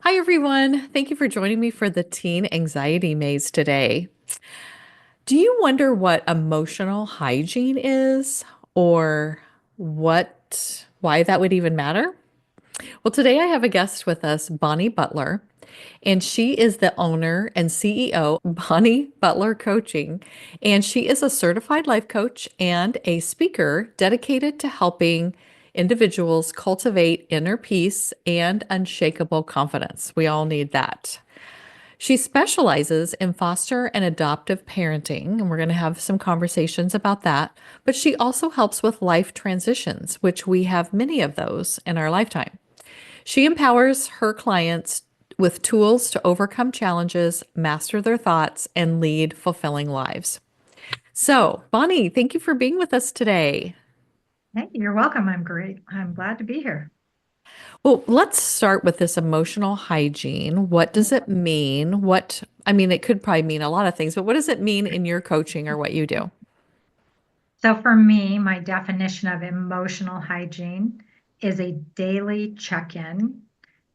Hi, everyone. Thank you for joining me for the Teen Anxiety Maze today. Do you wonder what emotional hygiene is or why that would even matter? Well, today I have a guest with us, Bonnie Butler, and she is the owner and CEO, Bonnie Butler Coaching. And she is a certified life coach and a speaker dedicated to helping individuals cultivate inner peace and unshakable confidence. We all need that. She specializes in foster and adoptive parenting, and we're going to have some conversations about that. But she also helps with life transitions, which we have many of those in our lifetime. She empowers her clients with tools to overcome challenges, master their thoughts, and lead fulfilling lives. So, Bonnie, thank you for being with us today. Hey, you're welcome. I'm great. I'm glad to be here. Well, let's start with this emotional hygiene. What does it mean? It could probably mean a lot of things, but what does it mean in your coaching or what you do? So, for me, my definition of emotional hygiene is a daily check in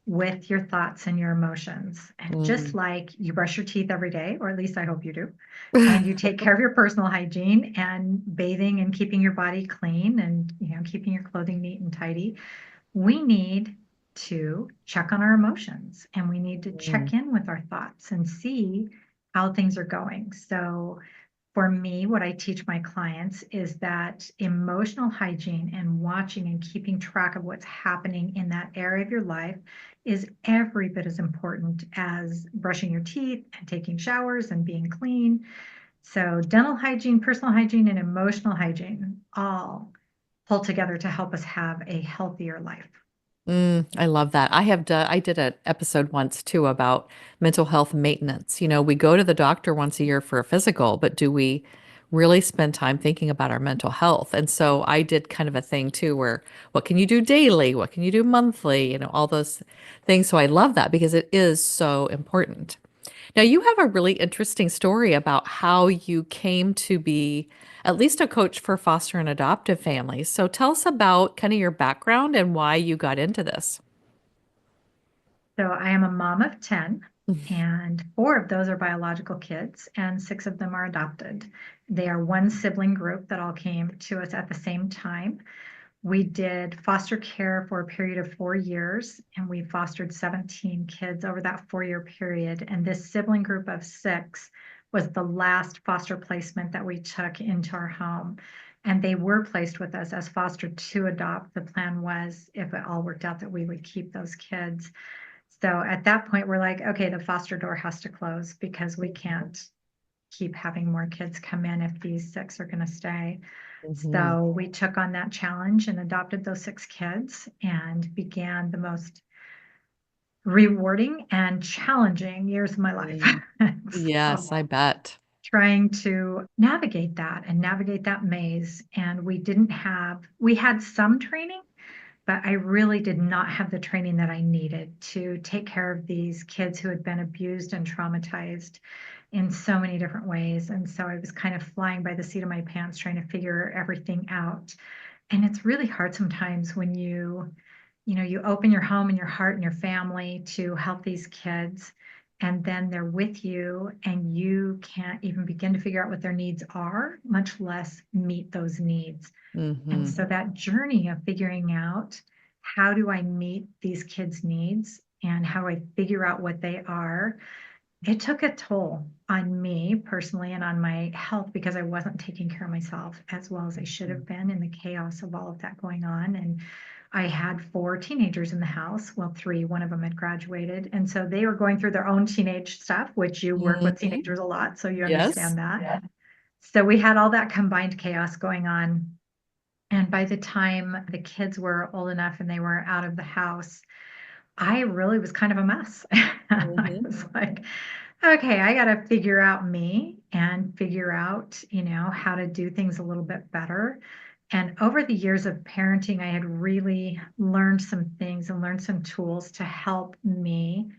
with your thoughts and your emotions. And just Mm. like you brush your teeth every day, or at least I hope you do, and you take care of your personal hygiene and bathing and keeping your body clean and keeping your clothing neat and tidy, we need to check on our emotions and we need to Mm. check in with our thoughts and see how things are going. So, for me, what I teach my clients is that emotional hygiene and watching and keeping track of what's happening in that area of your life is every bit as important as brushing your teeth and taking showers and being clean. So, dental hygiene, personal hygiene, and emotional hygiene all pull together to help us have a healthier life. I love that. I did an episode once too about mental health maintenance. We go to the doctor once a year for a physical, but do we really spend time thinking about our mental health? And so I did kind of a thing too where what can you do daily? What can you do monthly? All those things. So I love that because it is so important. Now, you have a really interesting story about how you came to be at least a coach for foster and adoptive families. So tell us about kind of your background and why you got into this. So I am a mom of 10, and four of those are biological kids, and six of them are adopted. They are one sibling group that all came to us at the same time. We did foster care for a period of 4 years, and we fostered 17 kids over that 4 year period. And this sibling group of six was the last foster placement that we took into our home. And they were placed with us as foster to adopt. The plan was, if it all worked out, that we would keep those kids. So at that point, we're like, okay, the foster door has to close because we can't keep having more kids come in if these six are going to stay. Mhm. So we took on that challenge and adopted those six kids and began the most rewarding and challenging years of my life. Mm. Yes, So I bet. trying to navigate that and navigate that maze. And we had some training, but I really did not have the training that I needed to take care of these kids who had been abused and traumatized in so many different ways. And so I was kind of flying by the seat of my pants trying to figure everything out. And it's really hard sometimes when you open your home and your heart and your family to help these kids, and then they're with you and you can't even begin to figure out what their needs are, much less meet those needs. And Hmm. so that journey of figuring out how do I meet these kids' needs and how do I figure out what they are, it took a toll on me personally and on my health because I wasn't taking care of myself as well as I should have been in the chaos of all of that going on. And I had four teenagers in the house. Well, three, one of them had graduated. And so they were going through their own teenage stuff, which you work with Hmm. teenagers a lot. So you Yes. understand that. Yeah. So we had all that combined chaos going on. And by the time the kids were old enough and they were out of the house, I really was kind of a mess. I Hmm. was like, okay, I got to figure out me and figure out, how to do things a little bit better. And over the years of parenting, I had really learned some things and learned some tools to help me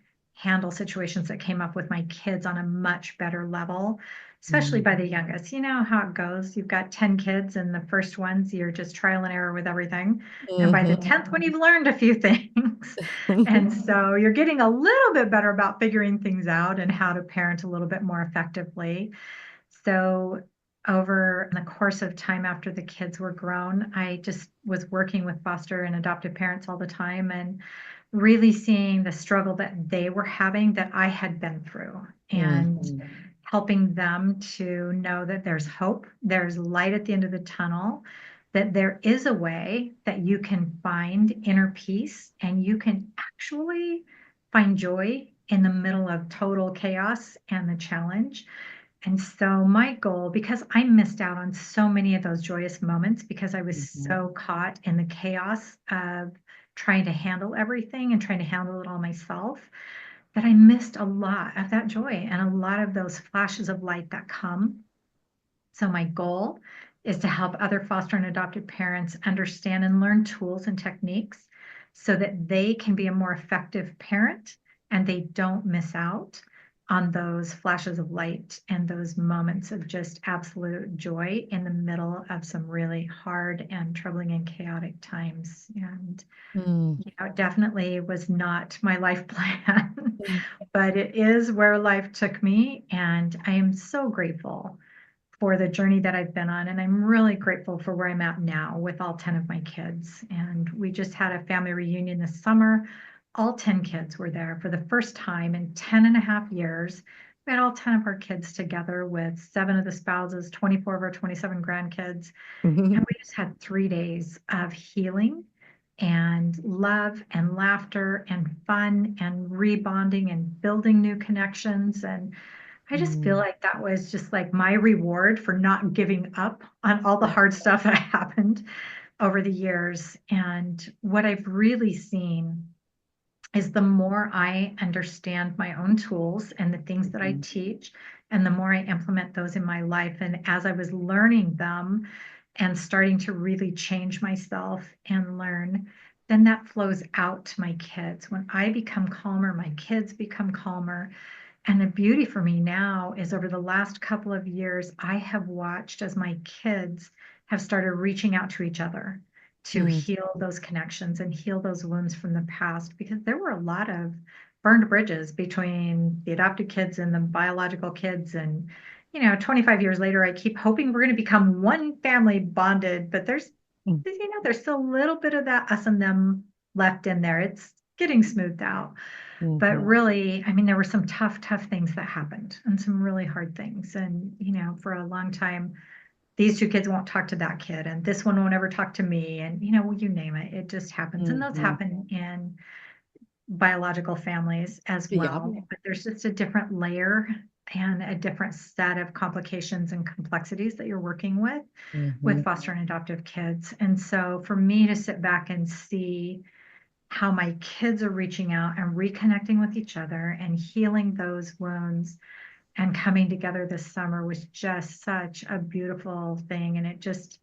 handle situations that came up with my kids on a much better level, especially Mm. by the youngest. You know how it goes. You've got 10 kids, and the first ones, you're just trial and error with everything. And by the Mhm. 10th one, you've learned a few things. And so you're getting a little bit better about figuring things out and how to parent a little bit more effectively. So over the course of time after the kids were grown, I just was working with foster and adoptive parents all the time and really seeing the struggle that they were having that I had been through and Mhm. helping them to know that there's hope, there's light at the end of the tunnel, that there is a way that you can find inner peace and you can actually find joy in the middle of total chaos and the challenge. And so my goal, because I missed out on so many of those joyous moments because I was Mhm. so caught in the chaos of trying to handle everything and trying to handle it all myself, that I missed a lot of that joy and a lot of those flashes of light that come. So my goal is to help other foster and adopted parents understand and learn tools and techniques so that they can be a more effective parent and they don't miss out on those flashes of light and those moments of just absolute joy in the middle of some really hard and troubling and chaotic times. And Mm. it definitely was not my life plan, Mm. but it is where life took me. And I am so grateful for the journey that I've been on. And I'm really grateful for where I'm at now with all 10 of my kids. And we just had a family reunion this summer. All 10 kids were there for the first time in 10 and a half years. We had all 10 of our kids together with 7 of the spouses, 24 of our 27 grandkids. And we just had 3 days of healing and love and laughter and fun and rebonding and building new connections. And I just feel Mm. like that was just like my reward for not giving up on all the hard stuff that happened over the years. And what I've really seen is the more I understand my own tools and the things that I Mhm. teach, and the more I implement those in my life. And as I was learning them and starting to really change myself and learn, then that flows out to my kids. When I become calmer, my kids become calmer. And the beauty for me now is over the last couple of years, I have watched as my kids have started reaching out to each other to Mm. heal those connections and heal those wounds from the past, because there were a lot of burned bridges between the adopted kids and the biological kids. And, 25 years later, I keep hoping we're going to become one family bonded, but Mm. there's still a little bit of that us and them left in there. It's getting smoothed out. But Mhm. really, I mean, there were some tough, tough things that happened and some really hard things. And, for a long time, these two kids won't talk to that kid, and this one won't ever talk to me. And, you name it, it just happens. And those Mhm. happen in biological families as Yeah. well. But there's just a different layer and a different set of complications and complexities that you're working with Mhm. foster and adoptive kids. And so for me to sit back and see how my kids are reaching out and reconnecting with each other and healing those wounds and coming together this summer was just such a beautiful thing. And it just,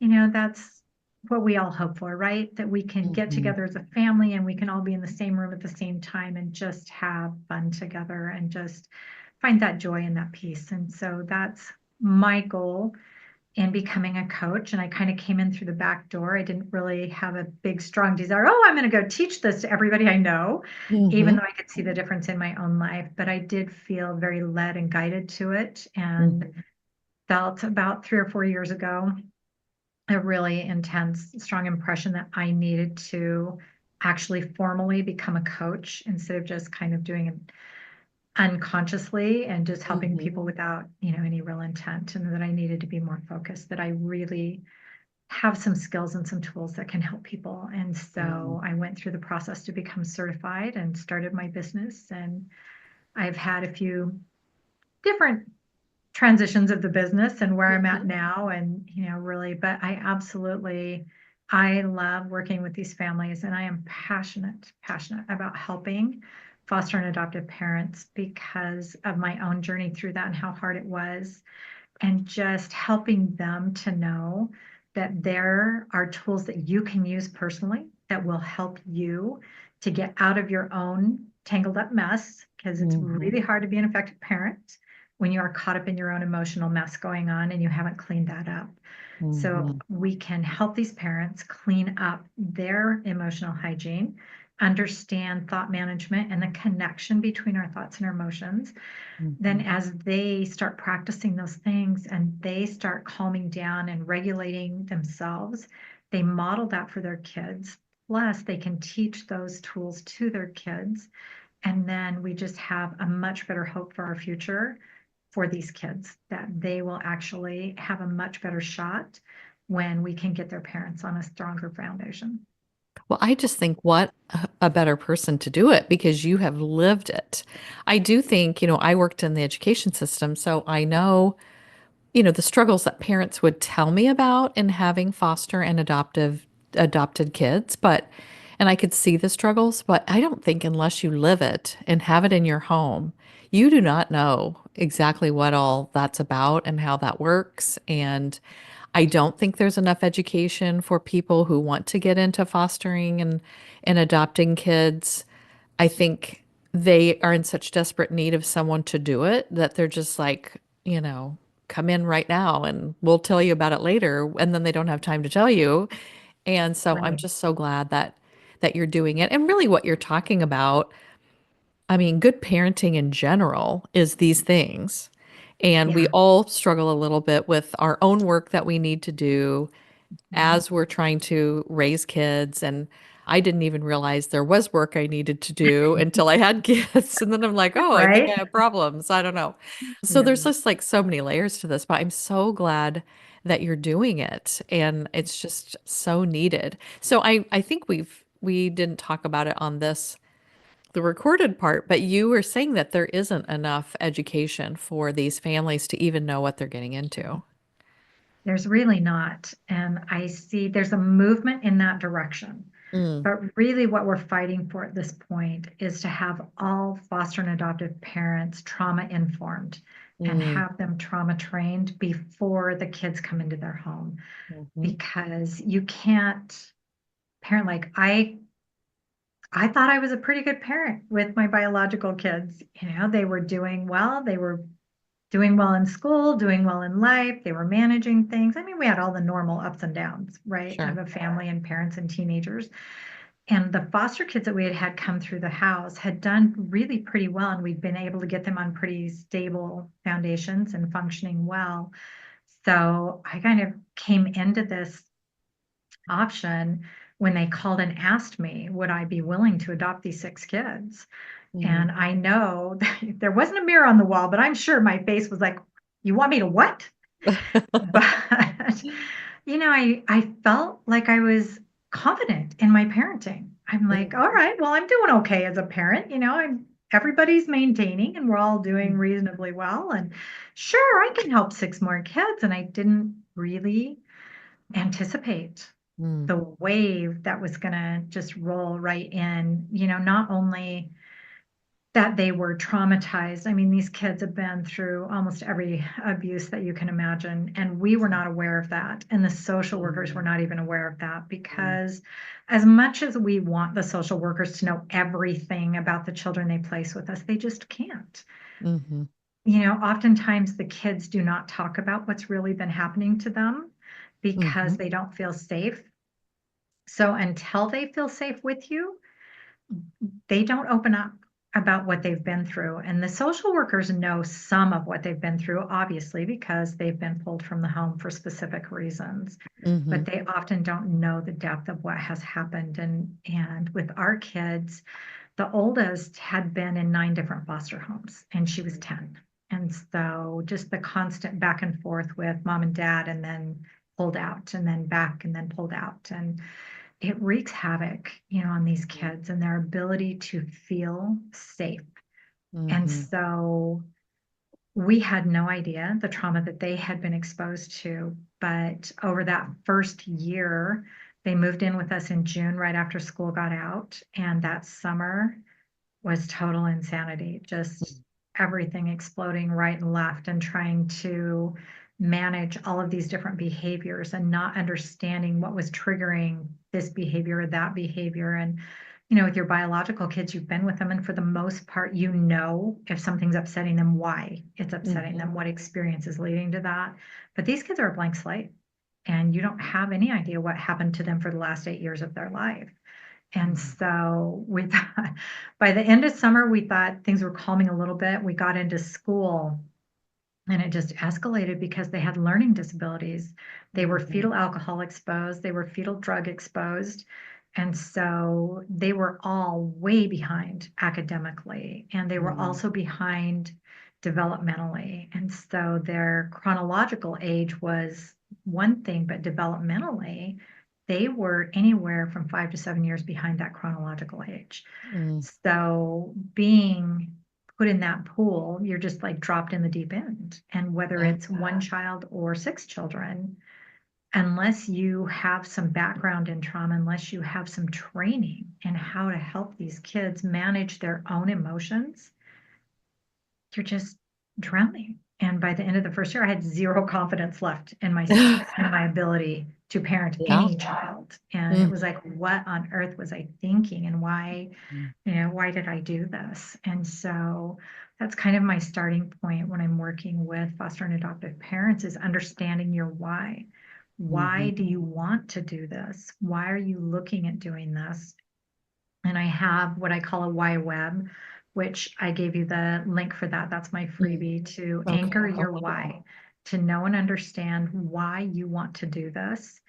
that's what we all hope for, right? That we can get Mhm. together as a family and we can all be in the same room at the same time and just have fun together and just find that joy and that peace. And so that's my goal in becoming a coach. And I kind of came in through the back door. I didn't really have a big, strong desire, oh, I'm going to go teach this to everybody I know, even Mhm. though I could see the difference in my own life. But I did feel very led and guided to it, and Mhm. felt about 3 or 4 years ago a really intense, strong impression that I needed to actually formally become a coach instead of just kind of doing it unconsciously and just helping Mhm. people without, any real intent, and that I needed to be more focused, that I really have some skills and some tools that can help people. And Mm. so I went through the process to become certified and started my business. And I've had a few different transitions of the business and where I'm at Mhm. now. And, really, but I love working with these families, and I am passionate about helping foster and adoptive parents because of my own journey through that and how hard it was, and just helping them to know that there are tools that you can use personally that will help you to get out of your own tangled up mess because it's Mhm. really hard to be an effective parent when you are caught up in your own emotional mess going on and you haven't cleaned that up. So Mhm. we can help these parents clean up their emotional hygiene, understand thought management and the connection between our thoughts and our emotions. Then Mhm. as they start practicing those things and they start calming down and regulating themselves, they model that for their kids. Plus, they can teach those tools to their kids. And then we just have a much better hope for our future for these kids, that they will actually have a much better shot when we can get their parents on a stronger foundation. Well, I just think what a better person to do it because you have lived it. I do think, I worked in the education system, so I know, the struggles that parents would tell me about in having foster and adopted kids, and I could see the struggles, but I don't think unless you live it and have it in your home, you do not know exactly what all that's about and how that works. And I don't think there's enough education for people who want to get into fostering and adopting kids. I think they are in such desperate need of someone to do it that they're just like, come in right now and we'll tell you about it later. And then they don't have time to tell you. And so I'm Right. just so glad that you're doing it. And really what you're talking about, I mean, good parenting in general is these things. And we Yeah. all struggle a little bit with our own work that we need to do Mhm. as we're trying to raise kids. And I didn't even realize there was work I needed to do until I had kids. And then I'm like, oh, I think I Right? have problems. I don't know. So Yeah. there's just like so many layers to this, but I'm so glad that you're doing it. And it's just so needed. So I think we didn't talk about it on the recorded part, but you were saying that there isn't enough education for these families to even know what they're getting into. There's really not. And I see there's a movement in that direction. Mm, But really, what we're fighting for at this point is to have all foster and adoptive parents trauma informed and mm, have them trauma trained before the kids come into their home. mhm, Because you can't parent like I thought I was a pretty good parent with my biological kids. They were doing well. They were doing well in school, doing well in life. They were managing things. I mean, we had all the normal ups and downs, right, of sure. a family and parents and teenagers. And the foster kids that we had had come through the house had done really pretty well, and we'd been able to get them on pretty stable foundations and functioning well. So I kind of came into this option when they called and asked me, would I be willing to adopt these 6 kids? Mm. And I know that there wasn't a mirror on the wall, but I'm sure my face was like, you want me to what? But I felt like I was confident in my parenting. I'm like, all Mhm, right, well, I'm doing okay as a parent. I'm everybody's maintaining and we're all doing mm, reasonably well. And sure, I can help 6 more kids. And I didn't really anticipate mm, the wave that was gonna just roll right in, not only that they were traumatized. I mean, these kids have been through almost every abuse that you can imagine, and we were not aware of that. And the social workers were mm, not even aware of that mm, because, as much as we want the social workers to know everything about the children they place with us, they just can't. mhm, Oftentimes the kids do not talk about what's really been happening to them because mhm, they don't feel safe. So until they feel safe with you, they don't open up about what they've been through. And the social workers know some of what they've been through, obviously, because they've been pulled from the home for specific reasons. But mhm, they often don't know the depth of what has happened. And with our kids, the oldest had been in 9 different foster homes, and she was 10. And so just the constant back and forth with mom and dad, and then pulled out, and then back, and then pulled out. And it wreaks havoc, on these kids and their ability to feel safe. And mhm, so we had no idea the trauma that they had been exposed to. But over that first year, they moved in with us in June, right after school got out. And that summer was total insanity, just everything exploding right and left, and trying to manage all of these different behaviors and not understanding what was triggering this behavior or that behavior. And with your biological kids, you've been with them, and for the most part, if something's upsetting them, why it's upsetting Hmm. them, what experience is leading to that. But these kids are a blank slate, and you don't have any idea what happened to them for the last 8 years of their life. And so we thought by the end of summer, we thought things were calming a little bit. We got into school and it just escalated because they had learning disabilities. They were Hmm. fetal alcohol exposed, they were fetal drug exposed. And so they were all way behind academically, and they were Hmm. also behind developmentally. And so their chronological age was one thing, but developmentally, they were anywhere from 5 to 7 years behind that chronological age. Hmm. So being put in that pool, you're just like dropped in the deep end. And whether Yeah. it's one child or six children, unless you have some background in trauma, unless you have some training in how to help these kids manage their own emotions, you're just drowning. And by the end of the first year, I had zero confidence left in myself and my ability to parent Yeah. any child. And it Mm. was like, what on earth was I thinking? And why did I do this? And so that's kind of my starting point when I'm working with foster and adoptive parents is understanding your why. Why Mhm. do you want to do this? Why are you looking at doing this? And I have what I call a why web, which I gave you the link for that. That's my Mm. freebie to Okay. anchor your why, to know and understand why you want to do this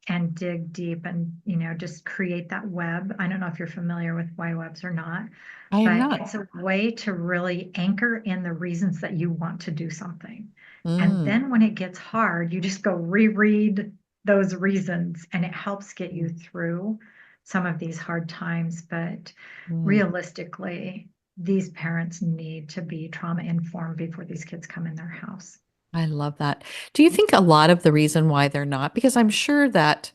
and dig deep and, just create that web. I don't know if you're familiar with why webs or not, I am but not. it's a way to really anchor in the reasons that you want to do something. And Mm. then when it gets hard, you just go reread those reasons and it helps get you through some of these hard times. But Mm. realistically, these parents need to be trauma informed before these kids come in their house. I love that. Do you think a lot of the reason why they're not, because I'm sure that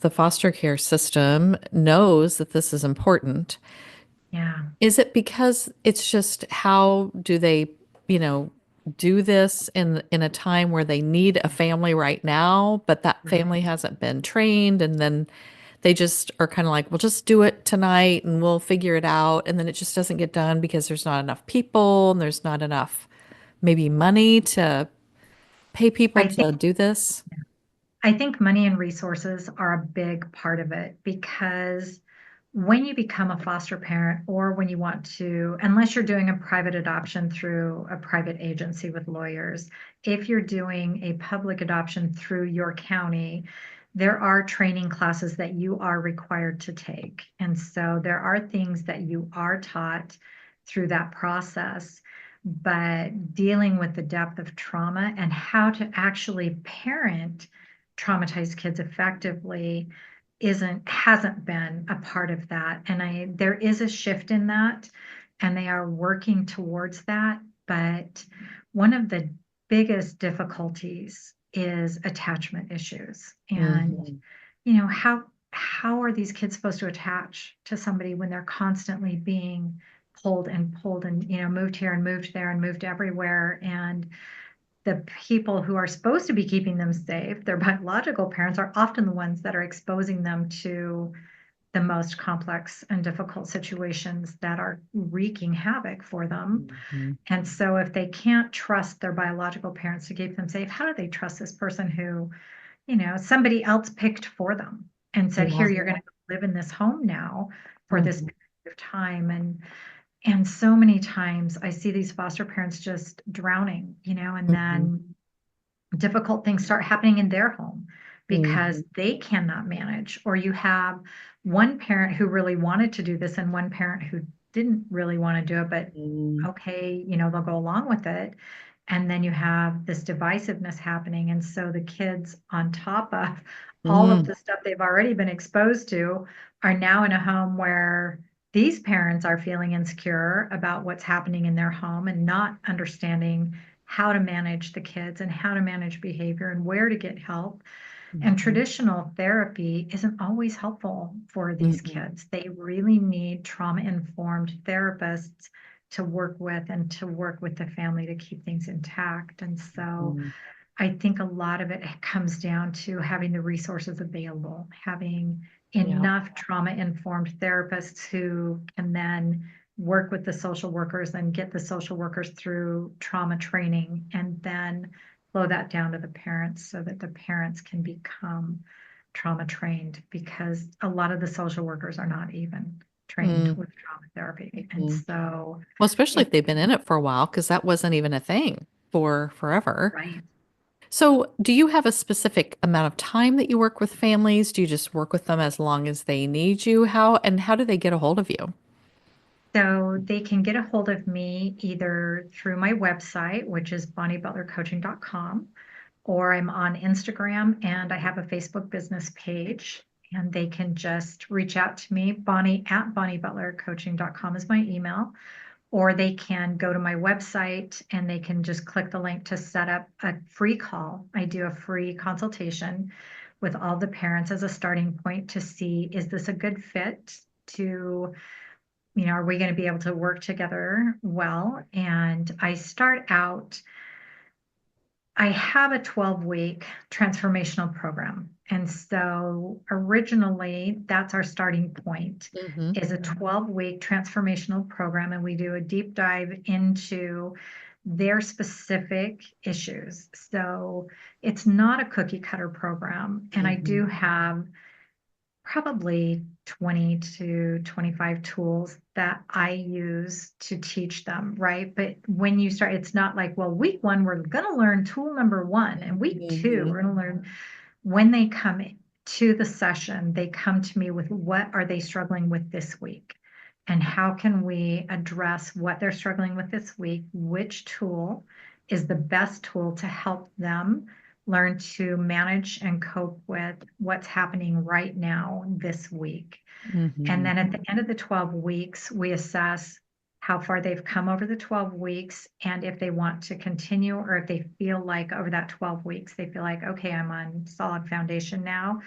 the foster care system knows that this is important, Yeah, is it because it's just how do they, you know, do this in a time where they need a family right now, but that family right. hasn't been trained, and then they just are kind of like, we'll just do it tonight and we'll figure it out, and then it just doesn't get done because there's not enough people and there's not enough maybe money to pay people I think to do this. I think money and resources are a big part of it because when you become a foster parent or when you want to, unless you're doing a private adoption through a private agency with lawyers, if you're doing a public adoption through your county, there are training classes that you are required to take. And so there are things that you are taught through that process. But dealing with the depth of trauma and how to actually parent traumatized kids effectively hasn't been a part of that. And there is a shift in that, and they are working towards that. But one of the biggest difficulties is attachment issues. And Mhm. how are these kids supposed to attach to somebody when they're constantly being pulled and moved here and moved there and moved everywhere? And the people who are supposed to be keeping them safe, their biological parents, are often the ones that are exposing them to the most complex and difficult situations that are wreaking havoc for them. Mhm. And so, if they can't trust their biological parents to keep them safe, how do they trust this person who, somebody else picked for them and said, Yeah. here, you're going to live in this home now for this Mhm. period of time? And so many times I see these foster parents just drowning, and Mhm. then difficult things start happening in their home because Mhm. they cannot manage. Or you have one parent who really wanted to do this and one parent who didn't really want to do it, but Mhm. okay, they'll go along with it. And then you have this divisiveness happening. And so the kids, on top of all of Mhm. the stuff they've already been exposed to, are now in a home where these parents are feeling insecure about what's happening in their home and not understanding how to manage the kids and how to manage behavior and where to get help. And Mhm. traditional therapy isn't always helpful for these Mhm. kids. They really need trauma informed therapists to work with and to work with the family to keep things intact. And so Mhm. I think a lot of it comes down to having the resources available, having Yeah. enough trauma-informed therapists who can then work with the social workers and get the social workers through trauma training and then flow that down to the parents so that the parents can become trauma trained because a lot of the social workers are not even trained Mm-hmm. with trauma therapy. And so Well, especially it, if they've been in it for a while, because that wasn't even a thing for forever. right. So, do you have a specific amount of time that you work with families? Do you just work with them as long as they need you? How do they get a hold of you? So they can get a hold of me either through my website, which is bonniebutlercoaching.com, or I'm on Instagram and I have a Facebook business page. And they can just reach out to me. Bonnie at bonniebutlercoaching.com is my email. Or they can go to my website and they can just click the link to set up a free call. I do a free consultation with all the parents as a starting point to see, is this a good fit to, are we going to be able to work together well? And I have a 12-week transformational program. And so originally, that's our starting point Mm-hmm. is a 12-week transformational program. And we do a deep dive into their specific issues. So it's not a cookie cutter program. And I Mm-hmm. do have probably 20 to 25 tools that I use to teach them, right? But when you start, it's not like, well, week one, we're going to learn tool number one, and week two, Mm-hmm. we're going to learn. When they come to the session, they come to me with what are they struggling with this week? And how can we address what they're struggling with this week? Which tool is the best tool to help them learn to manage and cope with what's happening right now this week? And Mm-hmm. then at the end of the 12 weeks, we assess how far they've come over the 12 weeks and if they want to continue or if they feel like over that 12 weeks, they feel like, okay, I'm on solid foundation now.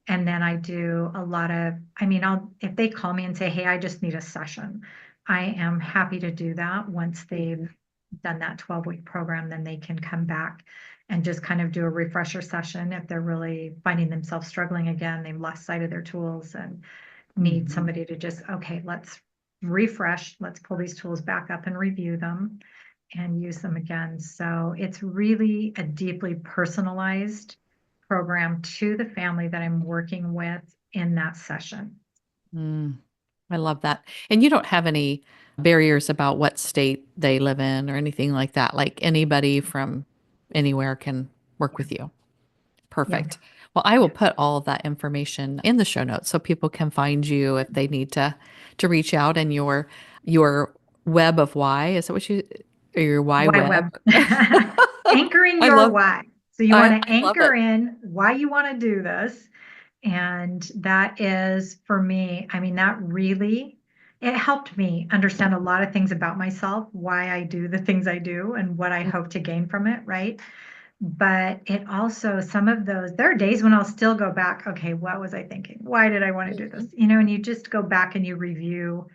And then I do a lot of, if they call me and say, hey, I just need a session, I am happy to do that. Once they've done that 12-week program, then they can come back and just kind of do a refresher session if they're really finding themselves struggling again, they've lost sight of their tools and need Mm-hmm. somebody to just, okay, let's refresh, let's pull these tools back up and review them and use them again. So it's really a deeply personalized program to the family that I'm working with in that session. Mm. I love that. And you don't have any barriers about what state they live in or anything like that. Like anybody from anywhere can work Yeah. with you. Yeah. Perfect. Well, I will Yeah. put all of that information in the show notes so people can find you if they need to reach out and your web of why. Is that what you or your why Why web? web? Anchoring I your love why. So you want to I love anchor it. in why you want to do this. And that is for me, that really, it helped me understand a lot of things about myself, why I do the things I do and what I hope to gain from it, right? But it also, some of those, there are days when I'll still go back, okay, what was I thinking? Why did I want to do this? Mhm. And you just go back and you review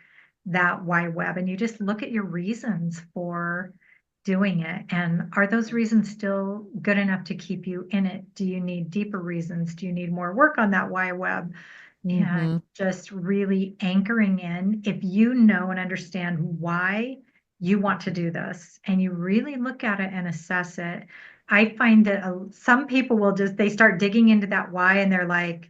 that why web and you just look at your reasons for doing it. And are those reasons still good enough to keep you in it? Do you need deeper reasons? Do you need more work on that why web? And Mhm. just really anchoring in, if you know and understand why you want to do this and you really look at it and assess it, I find that some people will just, they start digging into that why and they're like,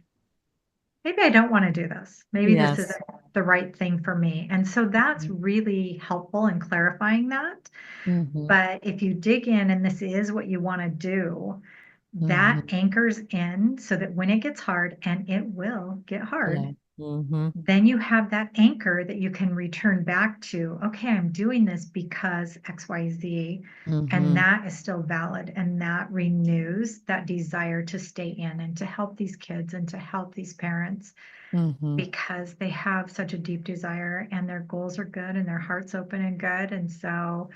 maybe I don't want to do this. Maybe this isn't Yes. the right thing for me. And so that's Mhm. really helpful in clarifying that. Mhm. But if you dig in and this is what you want to do, that Mhm. anchors in so that when it gets hard, and it will get Yeah. hard, Mhm. then you have that anchor that you can return back to. Okay, I'm doing this because XYZ, and Mhm. that is still valid. And that renews that desire to stay in and to help these kids and to help these parents Mhm. because they have such a deep desire and their goals are good and their heart's open and good. And so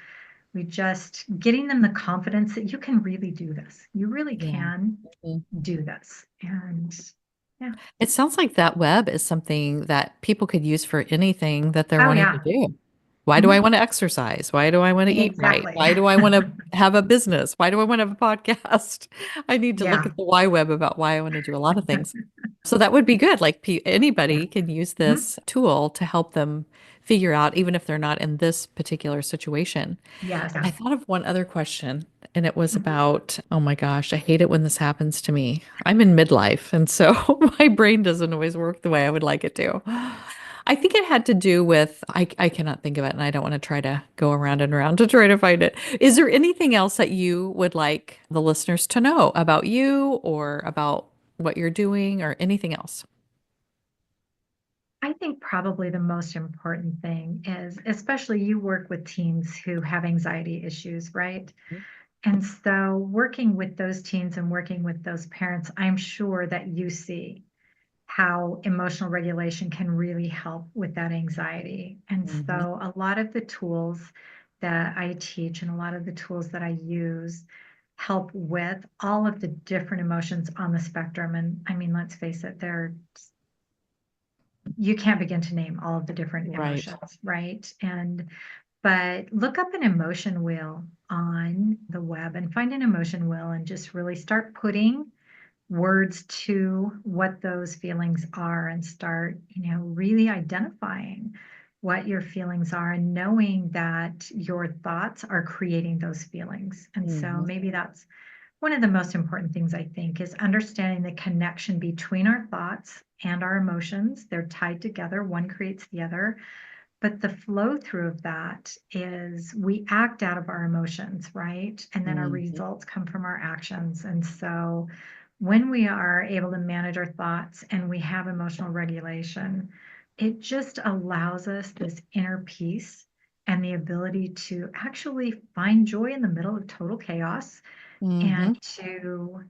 we just getting them the confidence that you can really do this. You really Yeah. can Mhm. do this. And yeah. It sounds like that web is something that people could use for anything that they're Oh, wanting to yeah. do. Why do I Mhm. want to exercise? Why do I want to eat right? Exactly. Why do I want to have a business? Why do I want to have a podcast? I need to look Yeah. at the why web about why I want to do a lot of things. So that would be good. Like Yeah. anybody can use Mhm. this tool to help them figure out, even if they're not in this particular situation. Yes. I Yeah. thought of one other question, and it was Mhm. about, oh my gosh, I hate it when this happens to me. I'm in midlife, and so my brain doesn't always work the way I would like it to. I think it had to do with, I cannot think of it, and I don't want to try to go around and around to try to find it. Is there anything else that you would like the listeners to know about you or about what you're doing or anything else? I think probably the most important thing is, especially you work with teens who have anxiety issues, right? And so working with those teens and working with those parents, I'm sure that you see how emotional regulation can really help with that anxiety. And Mm-hmm. so a lot of the tools that I teach and a lot of the tools that I use help with all of the different emotions on the spectrum. And I mean, let's face it, there you can't begin to name all of the different Right. emotions, right? And but look up an emotion wheel on the web and find an emotion wheel and just really start putting words to what those feelings are and start, really identifying what your feelings are and knowing that your thoughts are creating those feelings. And so Mm-hmm. maybe that's one of the most important things I think is understanding the connection between our thoughts and our emotions. They're tied together, one creates the other. But the flow through of that is we act out of our emotions, right? And then our Mm-hmm. results come from our actions. And so when we are able to manage our thoughts and we have emotional regulation, it just allows us this inner peace and the ability to actually find joy in the middle of total chaos and Mm-hmm. to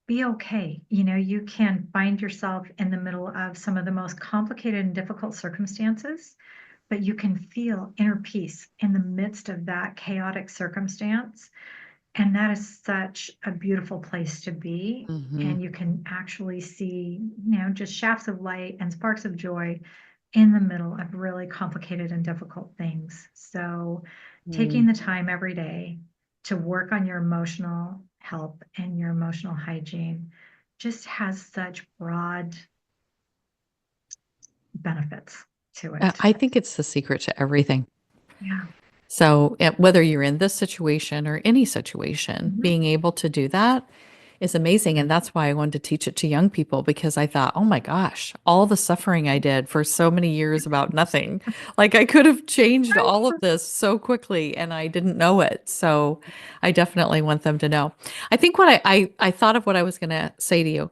be okay. You can find yourself in the middle of some of the most complicated and difficult circumstances, but you can feel inner peace in the midst of that chaotic circumstance. And that is such a beautiful place to be. Mm-hmm. And you can actually see, just shafts of light and sparks of joy in the middle of really complicated and difficult things. So, taking the time every day to work on your emotional health and your emotional hygiene just has such broad benefits to it. I think it's the secret to everything. Yeah. So, whether you're in this situation or any situation, Mhm. being able to do that is amazing. And that's why I wanted to teach it to young people because I thought, oh my gosh, all the suffering I did for so many years about nothing. Like I could have changed all of this so quickly and I didn't know it. So, I definitely want them to know. I think what I thought of what I was going to say to you.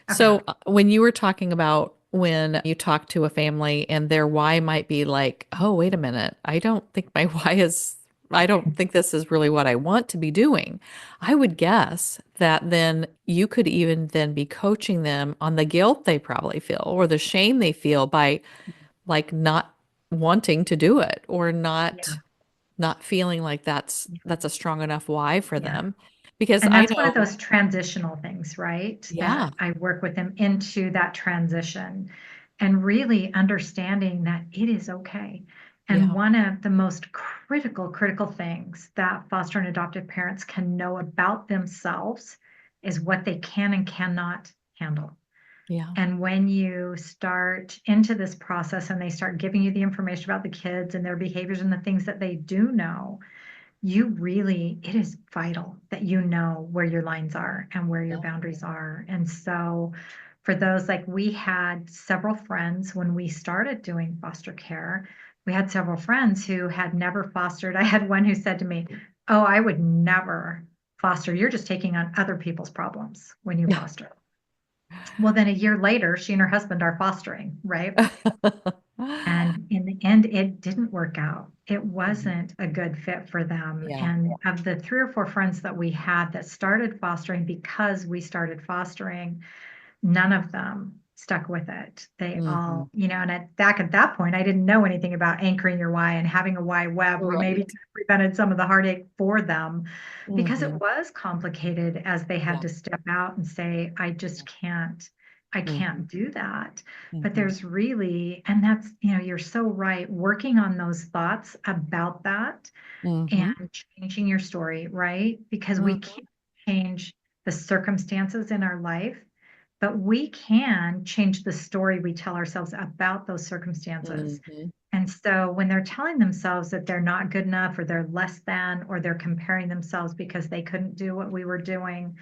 Okay. So when you were talking about when you talk to a family and their why might be like, oh, wait a minute, I don't think this is really what I want to be doing. I would guess that then you could even then be coaching them on the guilt they probably feel or the shame they feel by like not wanting to do it or Yeah. not feeling like that's a strong enough why for Yeah. them. Because And I that's one of know, those transitional things, right? yeah, That I work with them into that transition and really understanding that it is okay. And yeah, one of the most critical things that foster and adoptive parents can know about themselves is what they can and cannot handle. yeah, And when you start into this process and they start giving you the information about the kids and their behaviors and the things that they do know, it is vital that you know where your lines are and where your yeah. boundaries are. And so, for those, like we had several friends when we started doing foster care, we had several friends who had never fostered. I had one who said to me, "Oh, I would never foster. You're just taking on other people's problems when you foster." Well, then a year later, she and her husband are fostering, right? And in the end, it didn't work out. It Mhm. wasn't a good fit for them. Yeah, And of the 3 or 4 friends that we had that started fostering because we started fostering, none of them stuck with it. They hmm, all, and back at that point, I didn't know anything about anchoring your why and having a why web. We maybe right. could have prevented some of the heartache for them because it Hmm. was complicated as they had Yeah, to step out and say, I just can't I Mhm. can't do that. But Mhm. there's really, and that's, you're so right, working on those thoughts about that Mhm. and changing your story, right? Because we Mhm. can't change the circumstances in our life, but we can change the story we tell ourselves about those circumstances. Mhm. And so when they're telling themselves that they're not good enough or they're less than, or they're comparing themselves because they couldn't do what we were doing,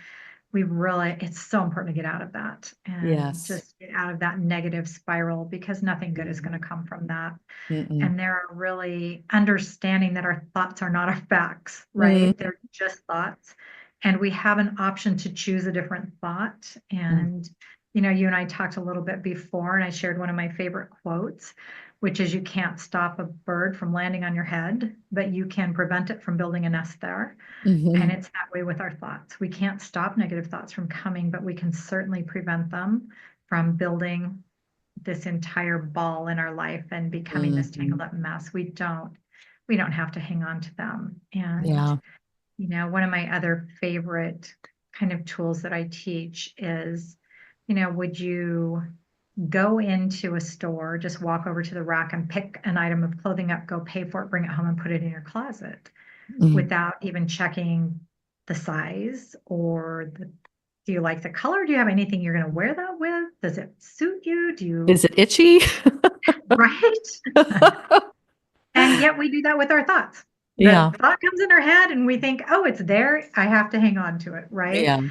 it's so important to get out of that and Yes. just get out of that negative spiral because nothing good is Mhm. going to come from that. Mm-mm. And there are really understanding that our thoughts are not our facts, right? Mhm. They're just thoughts. And we have an option to choose a different thought. Mm. And, you and I talked a little bit before, and I shared one of my favorite quotes, which is, you can't stop a bird from landing on your head, but you can prevent it from building a nest there. And Mhm. it's that way with our thoughts. We can't stop negative thoughts from coming, but we can certainly prevent them from building this entire ball in our life and becoming this Mhm. tangled up mess. We don't have to hang on to them. And, Yeah. one of my other favorite kind of tools that I teach is, would you go into a store, just walk over to the rack and pick an item of clothing up, go pay for it, bring it home and put it in your closet Mm. without even checking the size or do you like the color? Do you have anything you're going to wear that with? Does it suit you? Do Is you, it itchy? right? And yet we do that with our thoughts. The Yeah. thought comes in our head and we think, oh, it's there. I have to hang on to it, right? Yeah.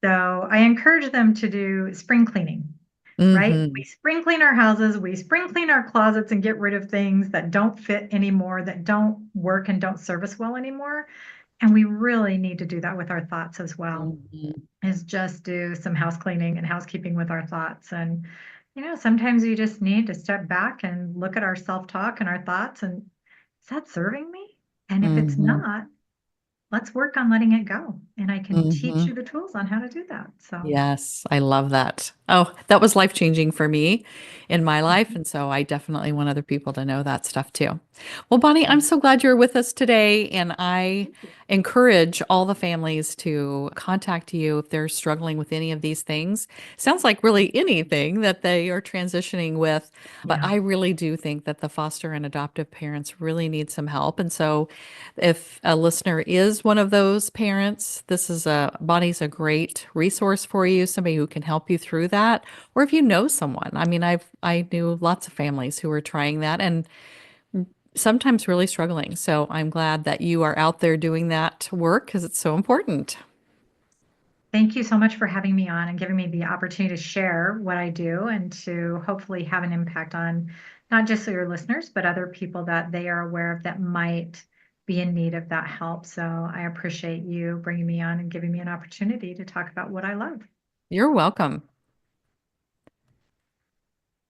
So I encourage them to do spring cleaning, right? Mhm. We spring clean our houses, we spring clean our closets and get rid of things that don't fit anymore, that don't work and don't serve us well anymore. And we really need to do that with our thoughts as well, Mhm. is just do some house cleaning and housekeeping with our thoughts. And, sometimes we just need to step back and look at our self-talk and our thoughts and, is that serving me? And if it's Mhm. not, let's work on letting it go. And I can teach Mhm. you the tools on how to do that. So, Yes, I love that. Oh, that was life-changing for me in my life, mhm, and so I definitely want other people to know that stuff too. Well, Bonnie, I'm yeah, so glad you're with us today, and I thank you. encourage all the families to contact you if they're struggling with any of these things. Sounds like really anything that they are transitioning with, but Yeah. I really do think that the foster and adoptive parents really need some help. And so if a listener is one of those parents, Bonnie's a great resource for you, somebody who can help you through that. Or if you know someone. I mean, I knew lots of families who were trying that and sometimes really struggling. So I'm glad that you are out there doing that work because it's so important. Thank you so much for having me on and giving me the opportunity to share what I do and to hopefully have an impact on not just your listeners, but other people that they are aware of that might be in need of that help. So I appreciate you bringing me on and giving me an opportunity to talk about what I love. You're welcome.